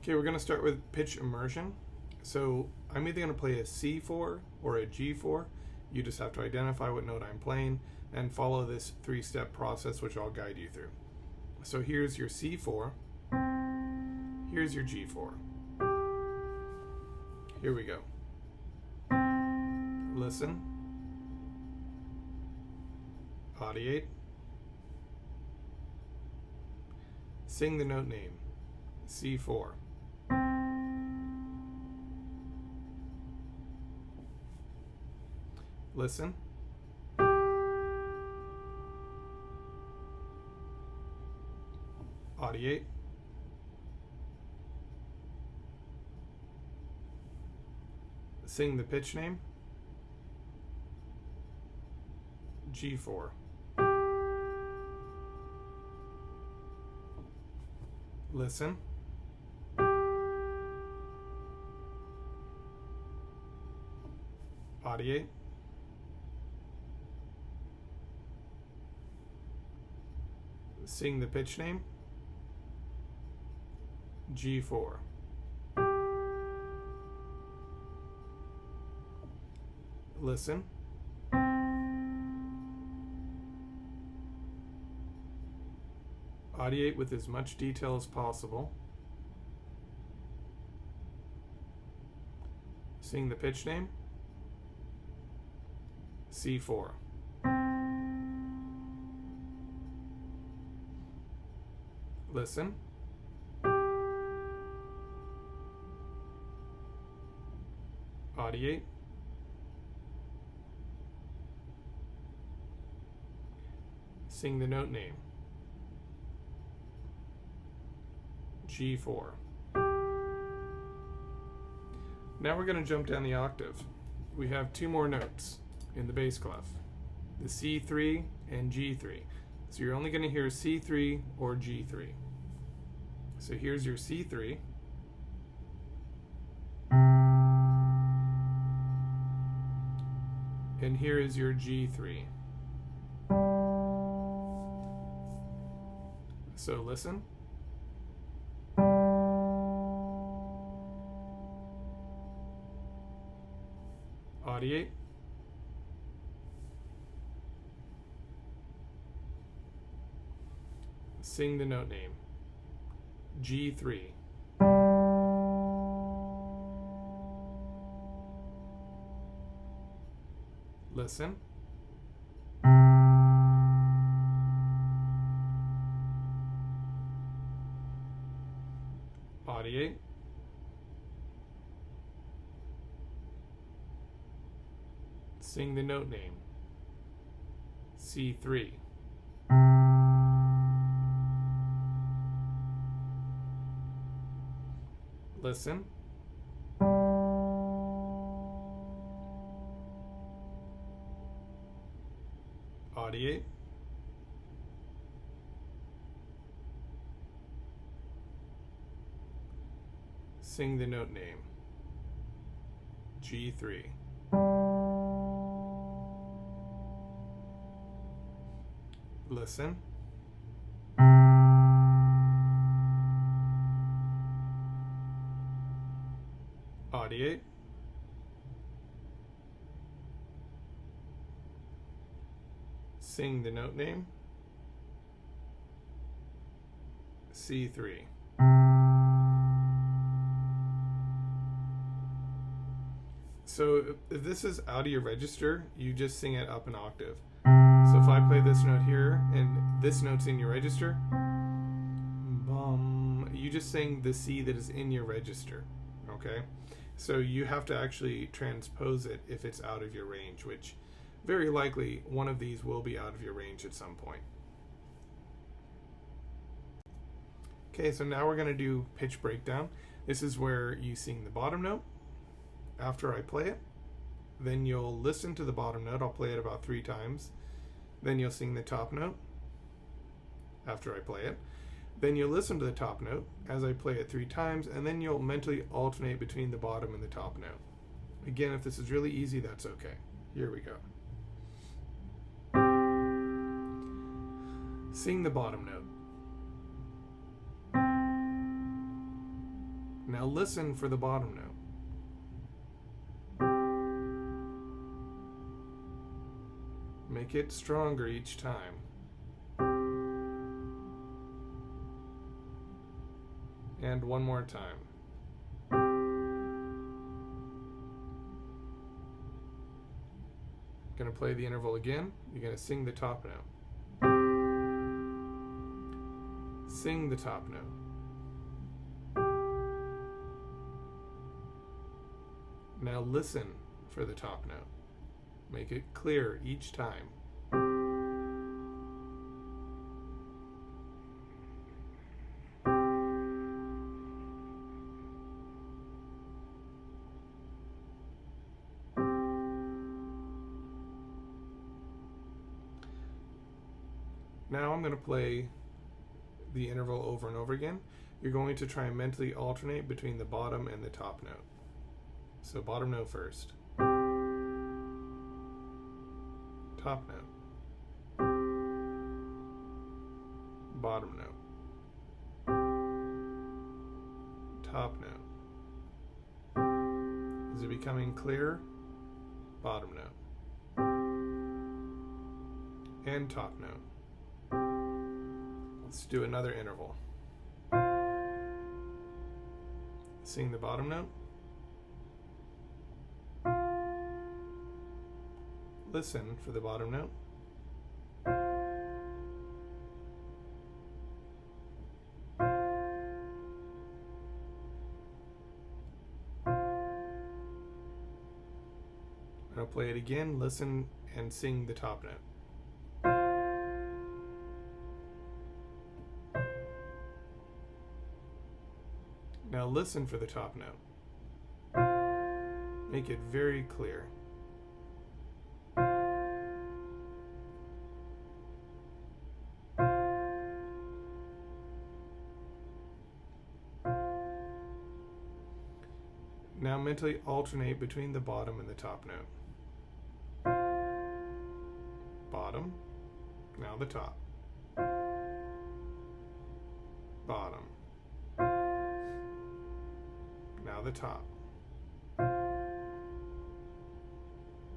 Okay, we're going to start with pitch immersion. So I'm either going to play a C4 or a G4. You just have to identify what note I'm playing and follow this 3-step process, which I'll guide you through. So here's your C4. Here's your G4. Here we go. Listen. Audiate. Sing the note name. C4. Listen. Audiate. Sing the pitch name. G4. Listen. Audiate. Sing the pitch name. G4. Listen. Audiate with as much detail as possible. Sing the pitch name. C4. Listen. Audiate. Sing the note name. G4. Now we're going to jump down the octave. We have 2 more notes in the bass clef, the C3 and G3. So you're only going to hear C3 or G3. So here's your C3. And here is your G3. So listen. Audiate. Sing the note name. G3. Listen. Audiate. Sing the note name. C3. Listen. Audiate. Sing the note name. G3. Listen. Audiate. Sing the note name. C3. So if this is out of your register, you just sing it up an octave. So if I play this note here and this note's in your register, you just sing the C that is in your register, okay? So you have to actually transpose it if it's out of your range, which very likely one of these will be out of your range at some point. Okay, so now we're going to do pitch breakdown. This is where you sing the bottom note after I play it. Then you'll listen to the bottom note. I'll play it about 3 times. Then you'll sing the top note after I play it. Then you'll listen to the top note as I play it 3 times, and then you'll mentally alternate between the bottom and the top note. Again, if this is really easy, that's okay. Here we go. Sing the bottom note. Now listen for the bottom note. Make it stronger each time. And one more time. Going to play the interval again. You're going to sing the top note. Sing the top note. Now listen for the top note. Make it clear each time. Now I'm going to play the interval over and over again. You're going to try and mentally alternate between the bottom and the top note. So bottom note first. Top note. Bottom note. Top note. Is it becoming clear? Bottom note. And top note. Let's do another interval. Sing the bottom note. Listen for the bottom note. I'll play it again. Listen and sing the top note. Now listen for the top note. Make it very clear. Now mentally alternate between the bottom and the top note. Bottom, now the top. Bottom. Now the top.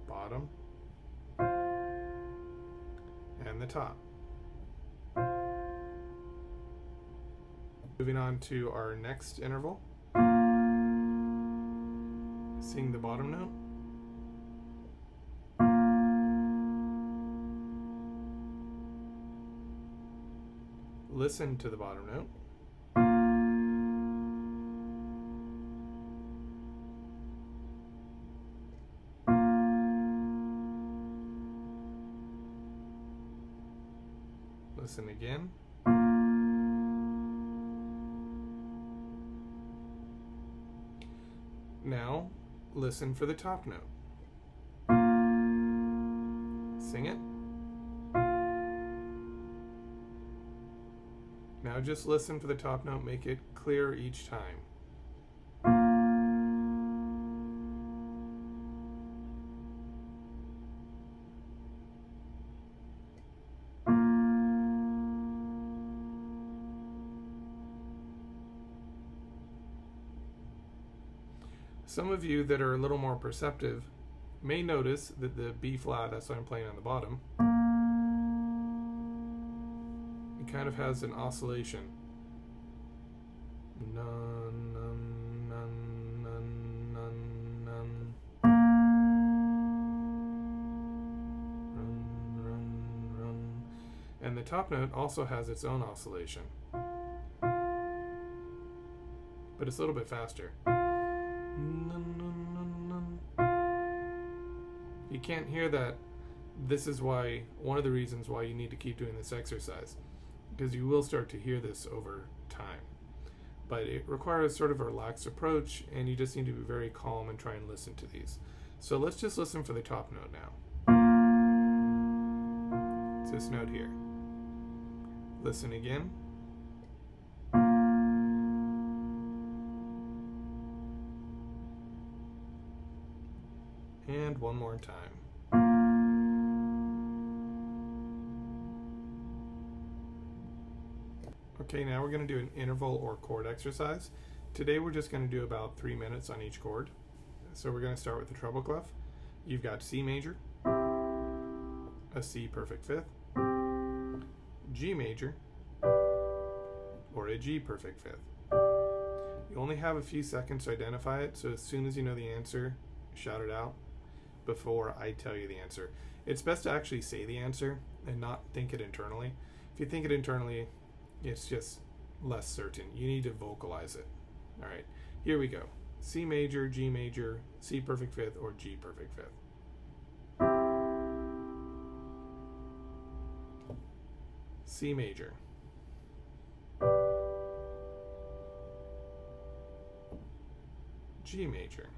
Bottom. And the top. Moving on to our next interval. Sing the bottom note. Listen to the bottom note. Listen again. Now, listen for the top note. Sing it. Now just listen for the top note, make it clear each time. Some of you that are a little more perceptive may notice that the B flat, that's what I'm playing on the bottom, it kind of has an oscillation. Nun, nun, nun, nun, nun, nun. Run, run, run. And the top note also has its own oscillation, but it's a little bit faster. You can't hear that. This is why, one of the reasons why you need to keep doing this exercise, because you will start to hear this over time. But it requires sort of a relaxed approach, and you just need to be very calm and try and listen to these. So let's just listen for the top note now. It's this note here. Listen again. And one more time. Okay, now we're going to do an interval or chord exercise. Today we're just going to do about 3 minutes on each chord. So we're going to start with the treble clef. You've got C major, a C perfect fifth, G major, or a G perfect fifth. You only have a few seconds to identify it, so as soon as you know the answer, shout it out before I tell you the answer. It's best to actually say the answer and not think it internally. If you think it internally, it's just less certain. You need to vocalize it. All right, here we go. C major, G major, C perfect fifth, or G perfect fifth. C major. G major.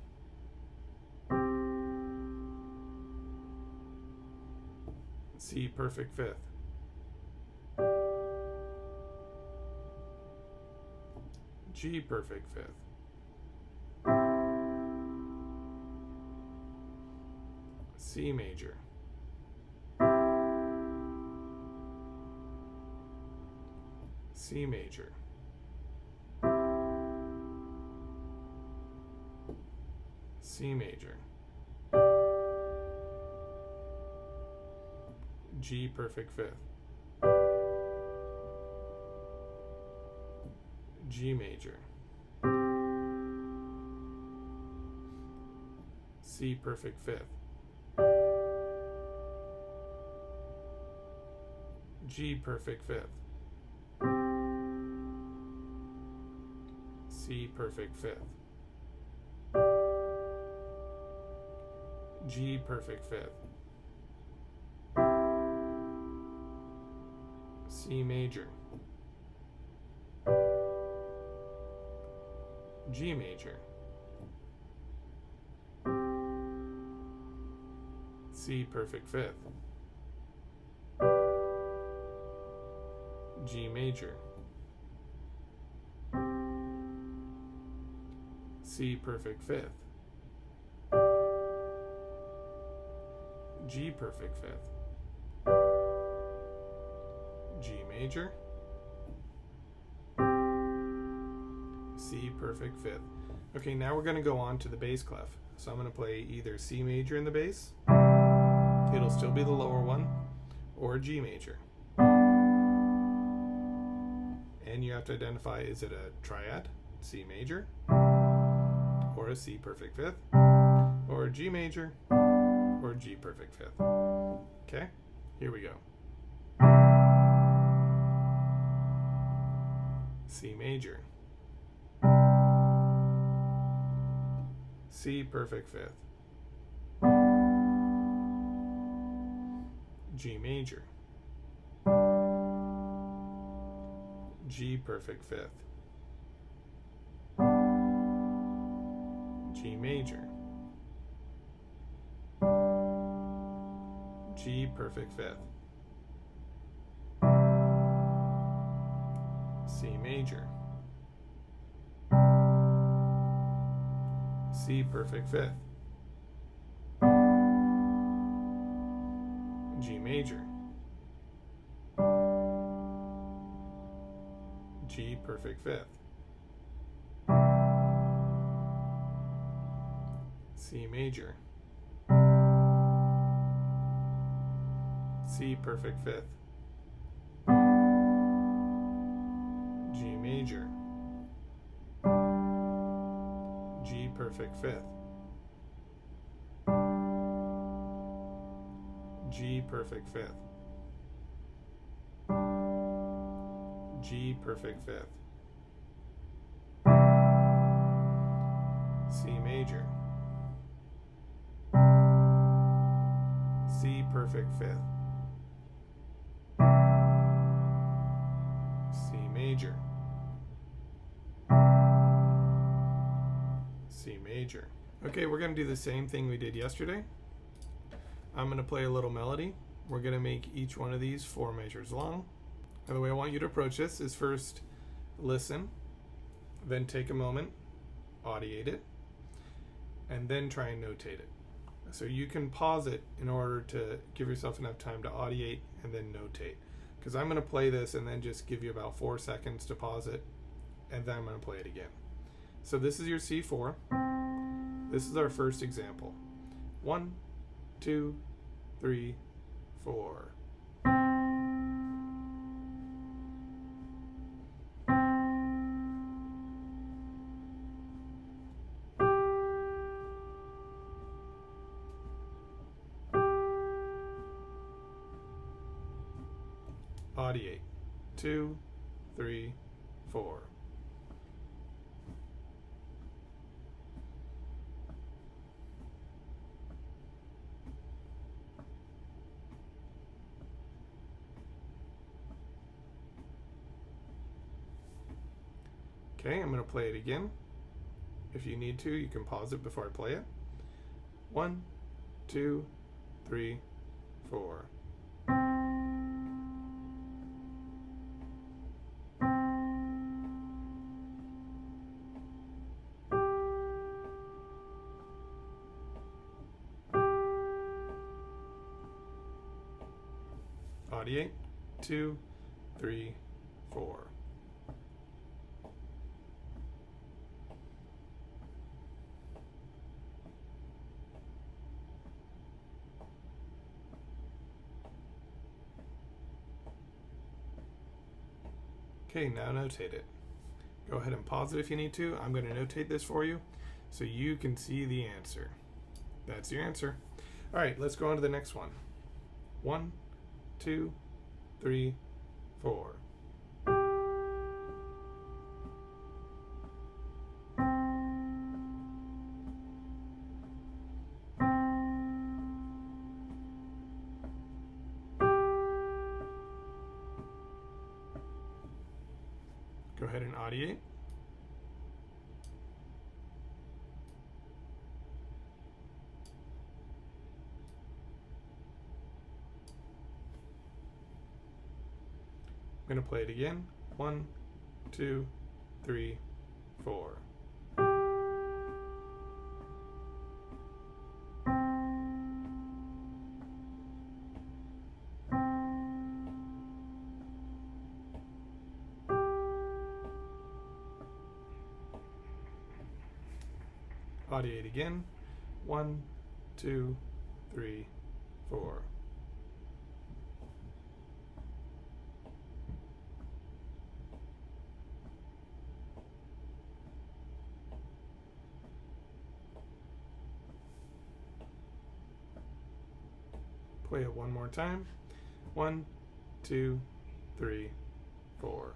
C perfect fifth. G perfect fifth. C major. C major. C major. G perfect fifth. G major. C perfect fifth. G perfect fifth. C perfect fifth. G perfect fifth. C major. G major. C perfect fifth. G major. C perfect fifth. G perfect fifth. G major. C perfect fifth. Okay, now we're going to go on to the bass clef. So I'm going to play either C major in the bass, it'll still be the lower one, or G major. And you have to identify, is it a triad, C major, or a C perfect fifth, or a G major, or G perfect fifth. Okay, here we go. C major, C perfect fifth, G major, G perfect fifth, G major, G perfect fifth, C major, C perfect fifth, G major, G perfect fifth, C major, C perfect fifth, G major, G perfect fifth, G perfect fifth, G perfect fifth, C major, C perfect fifth, C major, C major. Okay, we're going to do the same thing we did yesterday. I'm going to play a little melody. We're going to make each one of these 4 measures long. And the way I want you to approach this is first listen, then take a moment, audiate it, and then try and notate it. So you can pause it in order to give yourself enough time to audiate and then notate. Because I'm going to play this and then just give you about 4 seconds to pause it, and then I'm going to play it again. So this is your C4. This is our first example. 1, 2, 3, 4. Audiate. 2, 3, 4. Okay, I'm going to play it again. If you need to, you can pause it before I play it. 1, 2, 3, 4. Audiate. 2, 3, 4. Okay, now notate it. Go ahead and pause it if you need to. I'm going to notate this for you so you can see the answer. That's your answer. All right, let's go on to the next one. 1, 2, 3, 4. Go ahead and audiate. I'm going to play it again. 1, 2, 3, 4. Audiate again. 1, 2, 3, 4. Play it one more time. 1, 2, 3, 4.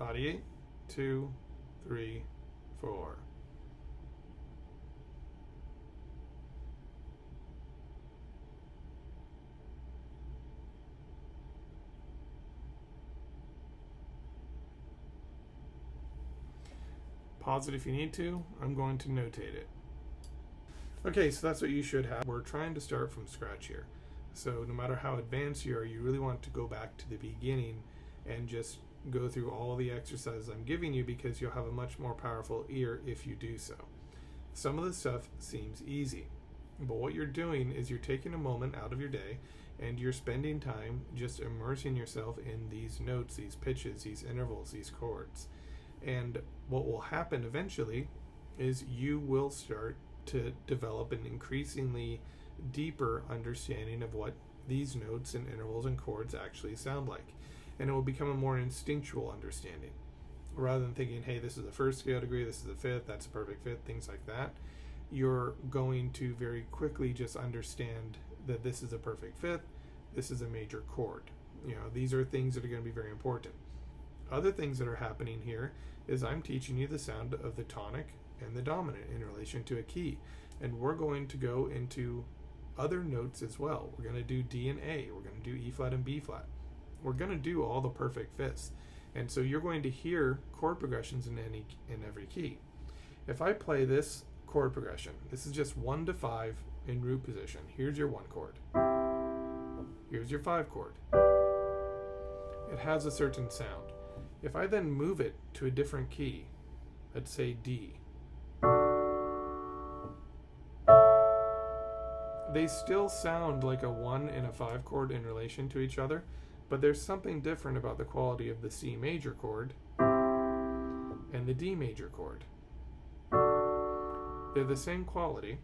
Audiate. 2, 3, 4. Pause it if you need to. I'm going to notate it. Okay, so that's what you should have. We're trying to start from scratch here. So no matter how advanced you are, you really want to go back to the beginning and just go through all the exercises I'm giving you, because you'll have a much more powerful ear if you do so. Some of the stuff seems easy, but what you're doing is you're taking a moment out of your day and you're spending time just immersing yourself in these notes, these pitches, these intervals, these chords. And what will happen eventually is you will start to develop an increasingly deeper understanding of what these notes and intervals and chords actually sound like. And it will become a more instinctual understanding. Rather than thinking, hey, this is the first scale degree, this is the fifth, that's a perfect fifth, things like that. You're going to very quickly just understand that this is a perfect fifth, this is a major chord. You know, these are things that are going to be very important. Other things that are happening here is I'm teaching you the sound of the tonic and the dominant in relation to a key. And we're going to go into other notes as well. We're going to do D and A. We're going to do E flat and B flat. We're going to do all the perfect fifths. And so you're going to hear chord progressions in every key. If I play this chord progression, this is just 1 to 5 in root position. Here's your 1 chord. Here's your 5 chord. It has a certain sound. If I then move it to a different key, Let's say D. They still sound like a 1 and a 5 chord in relation to each other, but there's something different about the quality of the C major chord and the D major chord. They're the same quality,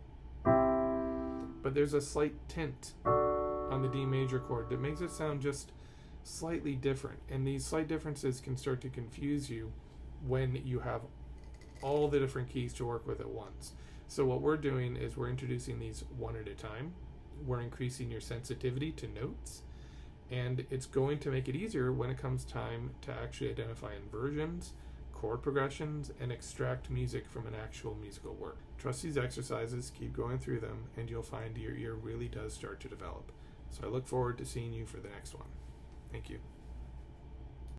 but there's a slight tint on the D major chord that makes it sound just slightly different. And these slight differences can start to confuse you when you have all the different keys to work with at once. So what we're doing is we're introducing these one at a time. We're increasing your sensitivity to notes, and it's going to make it easier when it comes time to actually identify inversions, chord progressions, and extract music from an actual musical work. Trust these exercises, keep going through them, and you'll find your ear really does start to develop. So I look forward to seeing you for the next one. Thank you.